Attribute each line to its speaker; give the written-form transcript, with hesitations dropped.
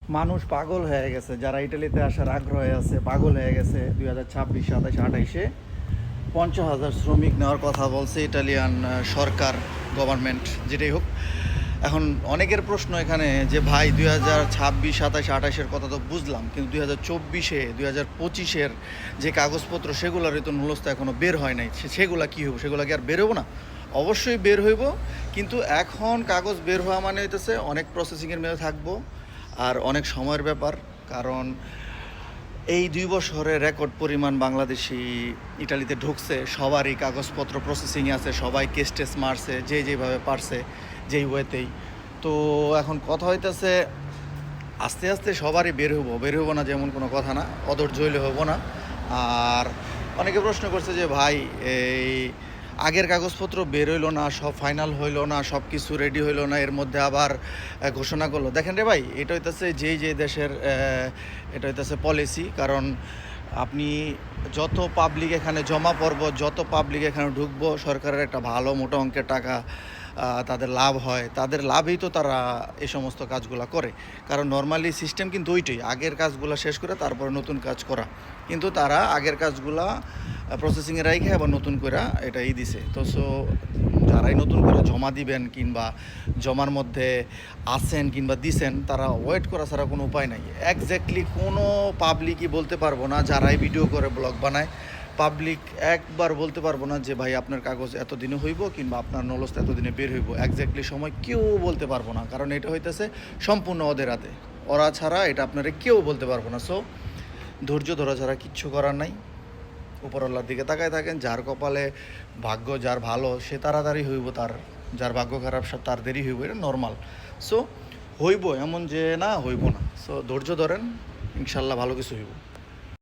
Speaker 1: মানুষ পাগল হয়ে গেছে, যারা ইটালিতে আসার আগ্রহে আছে পাগল হয়ে গেছে। 2026, 27, 28-এ 50,000 শ্রমিক নেওয়ার কথা বলছে ইটালিয়ান সরকার, গভর্নমেন্ট, যেটাই হোক। এখন অনেকের প্রশ্ন এখানে যে ভাই 2026, 27, 28-এর কথা তো বুঝলাম, কিন্তু 2024-এ 2025-এর যে কাগজপত্র সেগুলোরই তো নুলস্থ এখনও বের হয় নাই। সেগুলা কী হইব? সেগুলা কি আর বের হবো না? অবশ্যই বের হইব, কিন্তু এখন কাগজ বের হওয়া মানে হইতেছে অনেক প্রসেসিংয়ের মেয়াদে থাকবো আর অনেক সময়ের ব্যাপার। কারণ এই 2 বছরে রেকর্ড পরিমাণ বাংলাদেশি ইটালিতে ঢুকছে, সবারই কাগজপত্র প্রসেসিংয়ে আছে, সবাই কেস টেস্ট মারছে যে যেভাবে পারছে, যেই ওয়েতেই। তো এখন কথা হইতেছে আস্তে আস্তে সবারই বের হবো না যেমন কোনো কথা না, অধৈর্য হইলে হবো না। আর অনেকে প্রশ্ন করছে যে ভাই এই আগের কাগজপত্র বের হইলো না, সব ফাইনাল হইলো না, সব কিছু রেডি হইলো না, এর মধ্যে আবার ঘোষণা করলো। দেখেন রে ভাই, এটা হইতেছে যে দেশের এটা হইতেছে পলিসি। কারণ আপনি যত পাবলিক এখানে জমা পড়ব, যত পাবলিক এখানে ঢুকবো, সরকারের একটা ভালো মোটা অঙ্কের টাকা তাদের লাভ হয়, তাদের লাভেই তো তারা এই সমস্ত কাজগুলো করে। কারণ নর্মালি সিস্টেম কিন্তু ওইটাই, আগের কাজগুলো শেষ করে তারপরে নতুন কাজ করা। কিন্তু তারা আগের কাজগুলা প্রসেসিংয়ে রাখে আবার নতুন করে এটাই দিছে। তো যারাই নতুন করে জমা দিবেন কিংবা জমার মধ্যে আসেন কিংবা দিছেন, তারা ওয়েট করা ছাড়া কোনো উপায় নাই। এক্স্যাক্টলি কোনো পাবলিকই বলতে পারবো না, যারাই ভিডিও করে ব্লগ বানায়, পাবলিক একবার বলতে পারবো না যে ভাই আপনার কাগজ এতদিনে হইব কিংবা আপনার নলস্ত এতদিনে বের হইব। এক্স্যাক্টলি সময় কেউ বলতে পারবো না, কারণ এটা হইতেছে সম্পূর্ণ ওদের হাতে। ওরা ছাড়া এটা আপনারা কেউ বলতে পারবো না। সো ধৈর্য ধরা ছাড়া কিচ্ছু করার নাই। উপরওয়ালার দিকে তাকায় থাকেন, যার কপালে ভাগ্য যার ভালো সে তাড়াতাড়ি হইব, যার ভাগ্য খারাপ তার দেরি হইব, এটা নর্মাল। সো হইব, এমন যে না হইব না। সো ধৈর্য ধরেন, ইনশাল্লাহ ভালো কিছু হইব।